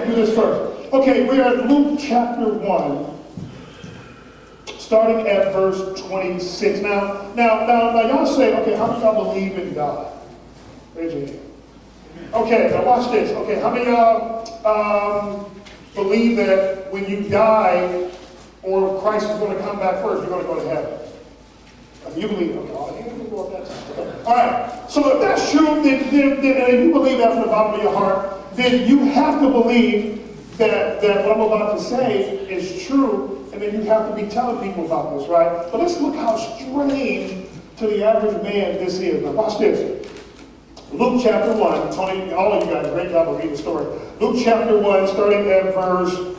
do this first. Okay, we're at Luke chapter 1, starting at verse 26. Now, y'all say, okay, how many of y'all believe in God? Raise your hand. Okay, now watch this. Okay, how many of y'all believe that when you die or Christ is going to come back first, you're going to go to heaven? You believe, okay, all hands will go up that time. Okay. All right, so if that's true, then and you believe that from the bottom of your heart, then you have to believe that what I'm about to say is true, and then you have to be telling people about this, right? But let's look how strange to the average man this is. Now watch this. Luke chapter 1, Tony, all of you guys, great job of reading the story. Luke chapter 1, starting at verse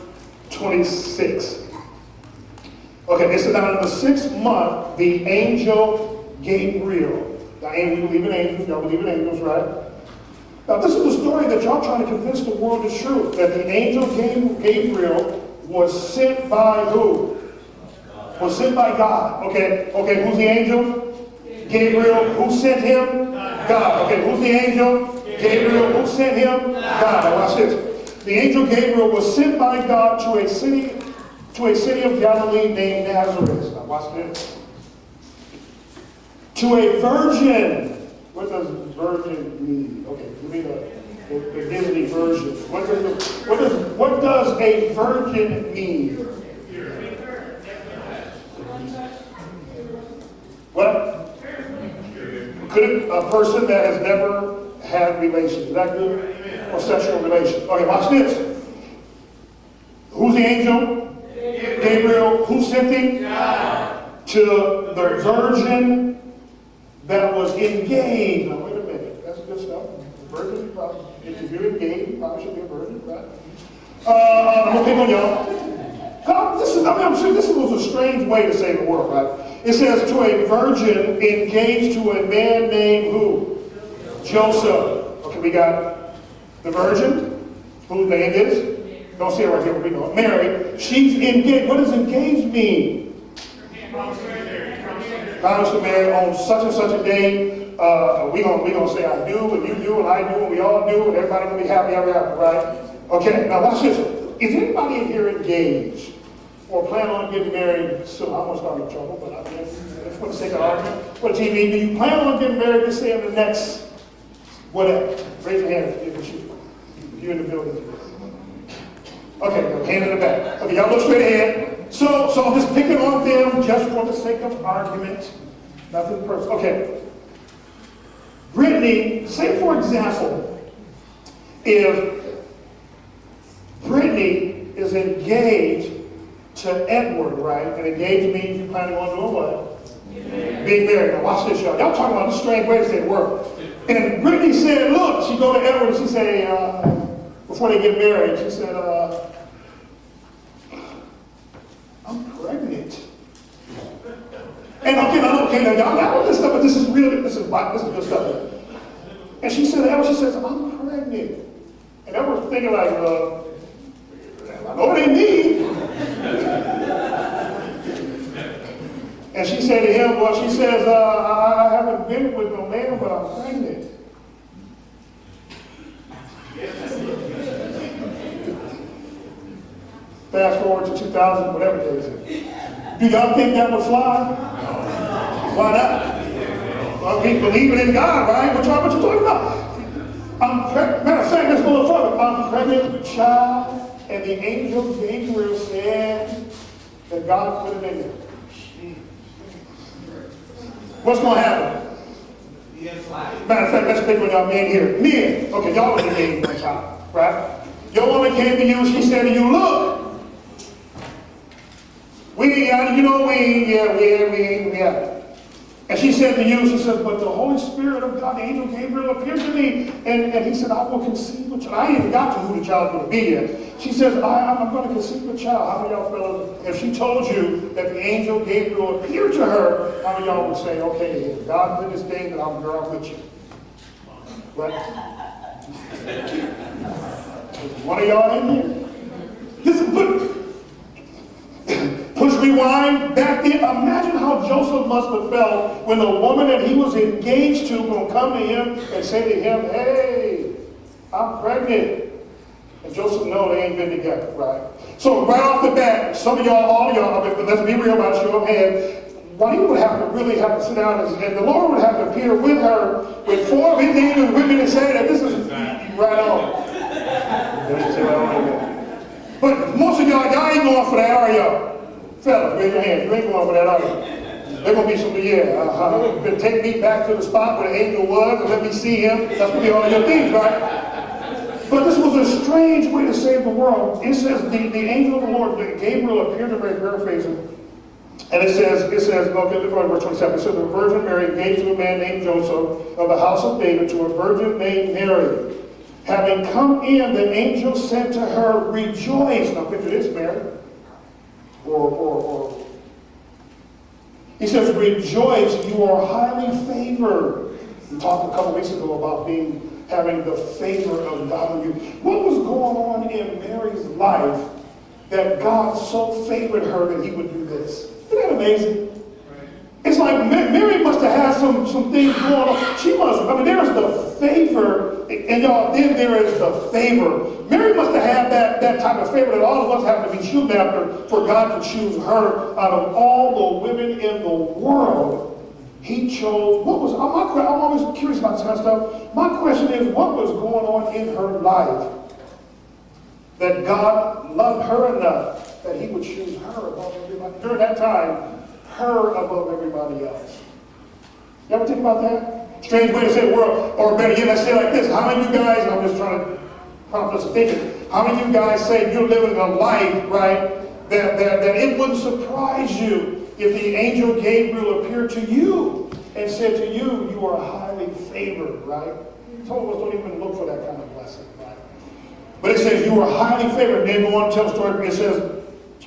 26. Okay, it says, now in the 6th month, the angel Gabriel. Now, we believe in angels, y'all believe in angels, right? Now, this is the story that y'all trying to convince the world is true. That the angel Gabriel was sent by who? Was sent by God. Okay, who's the angel? Gabriel. Who sent him? God. Okay, who's the angel? Gabriel. Who sent him? God. Now, watch this. The angel Gabriel was sent by God to a city of Galilee named Nazareth. Now watch this. To a virgin. What does virgin mean? Okay, give me the Disney version. What does a virgin mean? What? Could a person that has never had relations, is that good? Or sexual relations? Okay, watch this. Who's the angel? Gabriel. Who sent him? God. To the virgin that was engaged. Now wait a minute, that's good stuff. The virgin, if you're engaged, you probably should be a virgin, right? I'm gonna pick on y'all. I'm sure this was a strange way to say the word, right? It says to a virgin engaged to a man named who? Joseph. Okay, we got the virgin, whose name is? Don't say it right here, but we know it. Mary. She's engaged. What does engaged mean? Promise to marry on such and such a day. We gonna say I do, and you do, and I do, and we all do, and everybody gonna be happy ever after, right? Okay. Now watch this. Is anybody in here engaged or plan on getting married soon? I'm gonna start in trouble, but I mean, for the sake of argument, what do you mean? Do you plan on getting married? Let's say in the next whatever. Raise your hand if you're in the building. Okay, hand in the back. Okay, y'all look straight ahead. So I'm just picking on them just for the sake of argument. Nothing personal. Okay. Brittany, say for example, if Brittany is engaged to Edward, right? And engaged means you planning on doing what? Being married. Now watch this, y'all. Y'all talking about the strange way to say the word. And Brittany said, look, she go to Edward and she said, before they get married, she said, I'm pregnant. And okay, now y'all got all this stuff, but this is real, this is good stuff. And she said, she says, I'm pregnant. And I was thinking like, I know what they need. And she said to him, well, she says, I haven't been with no man, but I'm pregnant. Fast forward to 2000, whatever it is. Do y'all think that would fly? Why not? Well, we believe in God, right? What you talking about? Matter of fact, let's go a little further. I'm pregnant with a child, and the angel Gabriel said that God put it in there. What's going to happen? Matter of fact, let's pick one of y'all men here. Men. Okay, y'all was engaged one time, right? Your woman came to you, she said to you, look, we ain't. And she said to you, she said, but the Holy Spirit of God, the angel Gabriel appeared to me, and he said, I will conceive a child. I ain't even got to who the child's going to be yet. She says, I'm going to conceive a child. How many of y'all fellas, if she told you that the angel Gabriel appeared to her, how many of y'all would say, okay, if God did this thing, then I'm with you? What? One of y'all in here? Push rewind back then. Imagine how Joseph must have felt when the woman that he was engaged to going to come to him and say to him, hey, I'm pregnant. And Joseph knows they ain't been together, right? So right off the bat, some of y'all, all y'all, I mean, let's be real about show of hands. Juanita would have to really have to sit down and the Lord would have to appear with her with 4 of his angels with me to say that this is right on. But most of y'all ain't going for that, are y'all? Fellas, raise your hands. You ain't going for that, are you? There's going to be some, But take me back to the spot where the angel was and let me see him. That's going to be all your things, right? But this was a strange way to save the world. It says the angel of the Lord, Gabriel, appeared to Mary, paraphrasing. And it says, okay, verse 27, it says, the Virgin Mary engaged to a man named Joseph of the house of David to a virgin named Mary. Having come in, the angel said to her, rejoice. Now picture this, Mary. Or. He says, rejoice, you are highly favored. We talked a couple weeks ago about having the favor of God on you. What was going on in Mary's life that God so favored her that he would do this? Isn't that amazing? It's like Mary must have had some things going on. She must, there's the favor, and y'all, then there is the favor. Mary must have had that type of favor that all of us have to be shooting after for God to choose her out of all the women in the world. He chose, I'm always curious about this kind of stuff. My question is, what was going on in her life that God loved her enough that he would choose her above everybody? During that time, her above everybody else. You ever think about that? Strange way to say the world. Or better yet, let's say it like this. How many of you guys, I'm just trying to prompt us thinking, how many of you guys say you're living a life, right, that it wouldn't surprise you if the angel Gabriel appeared to you and said to you, you are highly favored, right? Some of us don't even look for that kind of blessing, right? But it says you are highly favored. And then go on and tell the story. It says,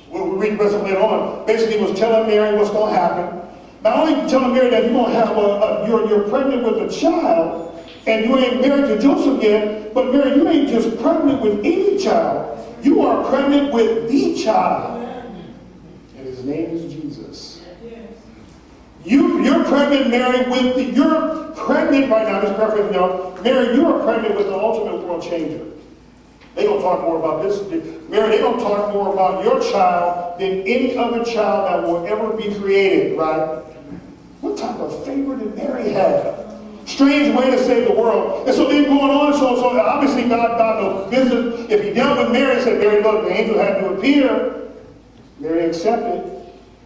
we'll read the rest of it later on. Basically, he was telling Mary what's going to happen. Not only telling Mary that you're going to have you're pregnant with a child, and you ain't married to Joseph yet, but Mary, you ain't just pregnant with any child. You are pregnant with the child. And his name is Jesus. You're pregnant, Mary, you're pregnant right now. Just paraphrasing y'all. Mary, you are pregnant with the ultimate world changer. They're going to talk more about this. Mary, they're going to talk more about your child than any other child that will ever be created, right? What type of favor did Mary have? Strange way to save the world. And so then going on, so obviously God knows business. If he dealt with Mary and said, Mary, look, the angel had to appear, Mary accepted,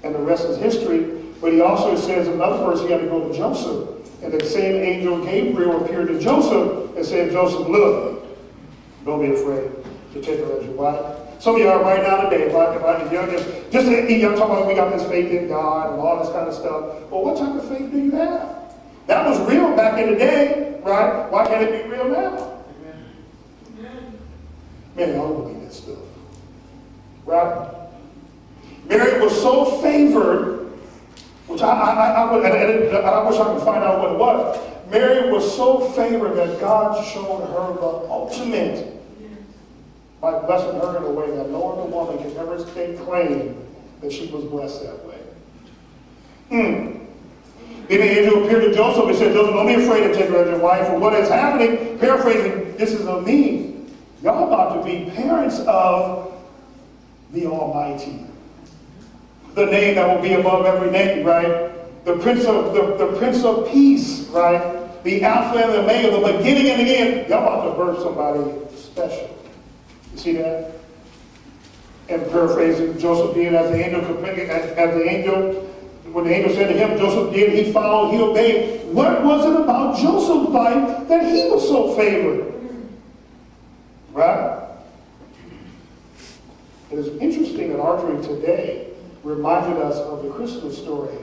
and the rest is history. But he also says in another verse, he had to go to Joseph. And the same angel Gabriel appeared to Joseph and said, Joseph, look, don't be afraid to take her as your wife. Some of you are right now today, y'all talking about we got this faith in God and all this kind of stuff. Well, what type of faith do you have? That was real back in the day, right? Why can't it be real now? Man, I don't believe that stuff. Right? Mary was so favored, which I wish I could find out what it was. Mary was so favored that God showed her the ultimate by blessing her in a way that no other woman can ever claim that she was blessed that way. Then the angel appeared to Joseph and said, Joseph, don't be afraid to take her as your wife. For what is happening, paraphrasing, this is of me. Y'all about to be parents of the Almighty. The name that will be above every name, right? The Prince of Peace, right? The Alpha and the Omega, the beginning and the end. Y'all about to birth somebody special. You see that? And paraphrasing, Joseph did as the angel, when the angel said to him, Joseph did, he followed, he obeyed. What was it about Joseph's life that he was so favored? Right? It is interesting that archery today reminded us of the Christmas story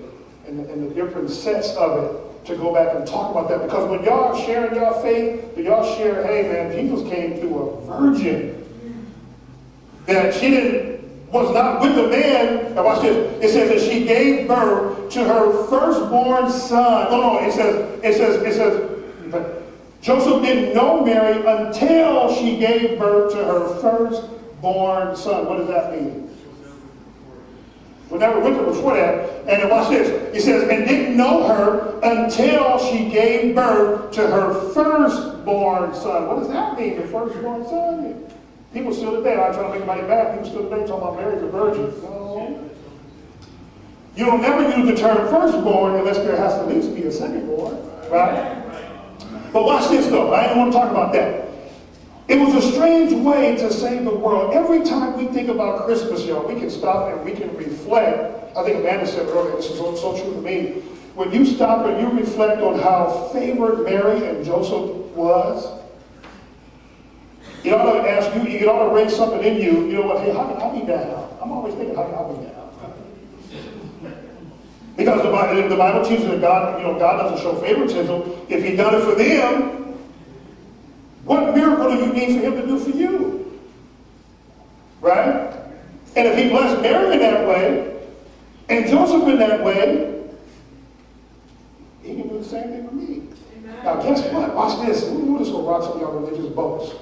and the different sets of it to go back and talk about that. Because when y'all are sharing your faith, y'all share, hey man, Jesus came through a virgin. That she was not with a man. Now watch this. It says that she gave birth to her firstborn son. It says, Joseph didn't know Mary until she gave birth to her firstborn son. What does that mean? We never went there before that. And then watch this. It says, and didn't know her until she gave birth to her firstborn son. What does that mean, the firstborn son? People still today, I'm trying to make anybody bad, people still today talking about Mary's a virgin. No. You don't never use the term firstborn unless there has to at least be a secondborn, right? But watch this though, I don't want to talk about that. It was a strange way to save the world. Every time we think about Christmas, y'all, we can stop and we can reflect. I think Amanda said earlier, this is so true to me. When you stop and you reflect on how favored Mary and Joseph was, it ought to ask you, it ought to raise something in you. You know what, hey, how can I be that? I'm always thinking, how can I be that? Because the Bible teaches that God doesn't show favoritism. If He done it for them, what miracle do you need for Him to do for you? Right? And if He blessed Mary in that way, and Joseph in that way, He can do the same thing for me. Amen. Now guess what? Watch this. We're just going to rock some of y'all religious boats.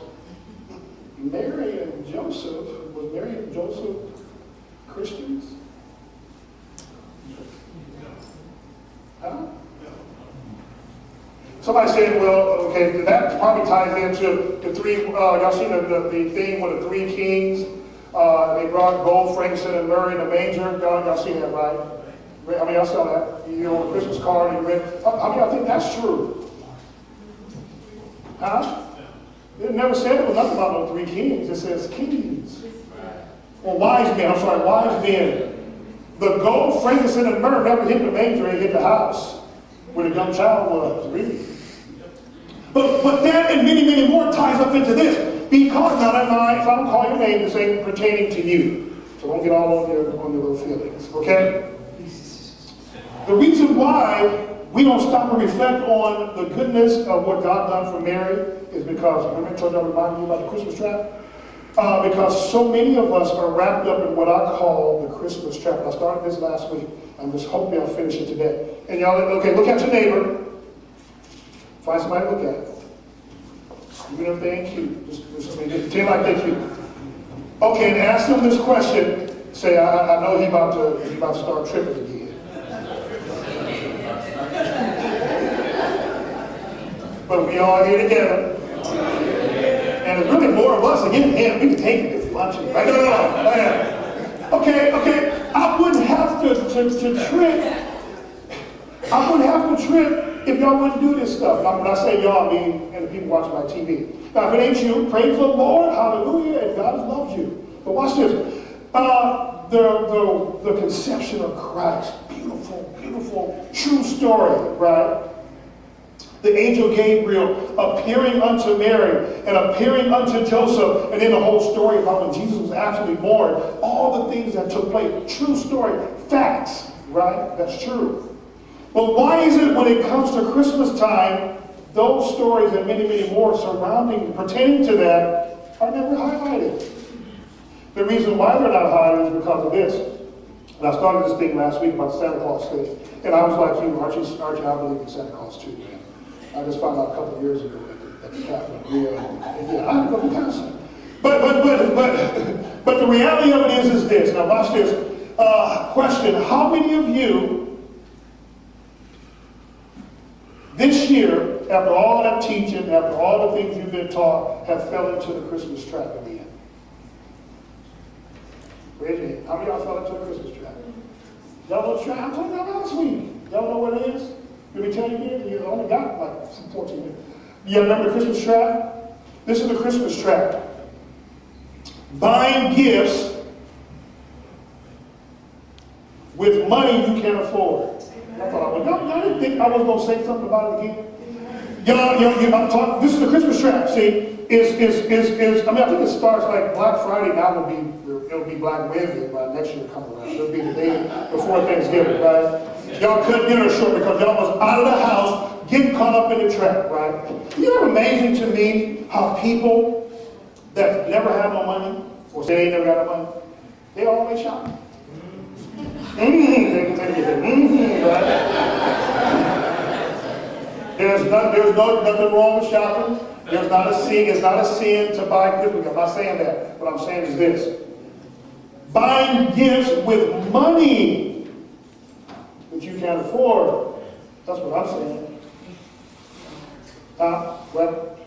Mary and Joseph, was Mary and Joseph Christians? Huh? Somebody said, well, okay, that probably ties into the three, y'all seen the thing with the three kings? They brought gold, frankincense, and myrrh in the manger. Y'all seen that, right? I mean, y'all saw that. You know, on a Christmas card, you read. How many of y'all think that's true? Huh? It never said it was nothing about no three kings. It says kings. Or wise men, wise men. The gold, frankincense, and myrrh never hit the manger, it hit the house where the young child was, really. But that and many, many more ties up into this. Because, now if I don't call your name, this ain't pertaining to you. So don't get all on your little feelings, okay? The reason why we don't stop and reflect on the goodness of what God done for Mary is because, remember I told you I reminded you about the Christmas trap? Because so many of us are wrapped up in what I call the Christmas trap. I started this last week. I'm just hoping I'll finish it today. And y'all, okay, look at your neighbor. Find somebody to look at. Even if they ain't cute. Just pretend like they're cute. Okay, and ask them this question. Say, I know he about to start tripping again. But we all here together. And there's really more of us again. Man, we can take it if you want to. Right? No. Okay. I wouldn't have to trip. I wouldn't have to trip if y'all wouldn't do this stuff. Now, when I say y'all, I mean, and the people watching my TV. Now, if it ain't you, praise the Lord, hallelujah, and God loves you. But watch this. The conception of Christ, beautiful, true story, right? The angel Gabriel appearing unto Mary and appearing unto Joseph, and then the whole story about when Jesus was actually born, all the things that took place, true story, facts, right? That's true. But why is it when it comes to Christmas time, those stories and many, many more pertaining to that are never highlighted? The reason why they're not highlighted is because of this. And I started this thing last week about the Santa Claus thing. And I was like you, Archie, I believe in Santa Claus too, man. I just found out a couple of years ago that the Catholic yeah, I'm going to pass it. But the reality of it is this. Now watch this. Question, how many of you this year, after all that teaching, after all the things you've been taught, have fell into the Christmas trap again? Raise your hand. How many of y'all fell into the Christmas trap? Y'all know the trap? I told y'all last week. Y'all know what it is? Let me tell you again, you only got like 14 minutes. You remember the Christmas trap? This is the Christmas trap. Buying gifts with money you can't afford. I thought, y'all didn't think I was going to say something about it again? I'm talking, this is the Christmas trap, see? I mean, I think it starts like Black Friday, now it'll be Black Wednesday by next year come around. It'll be the day before Thanksgiving, right? Y'all couldn't get her short because y'all was out of the house, getting caught up in the trap, right? You know, amazing to me how people that never have no money, or say they never got no money, they always shopping. They can take it. Right? There's nothing wrong with shopping. It's not a sin to buy gifts. I'm not saying that. What I'm saying is this. Buying gifts with money that you can't afford. That's what I'm saying. What?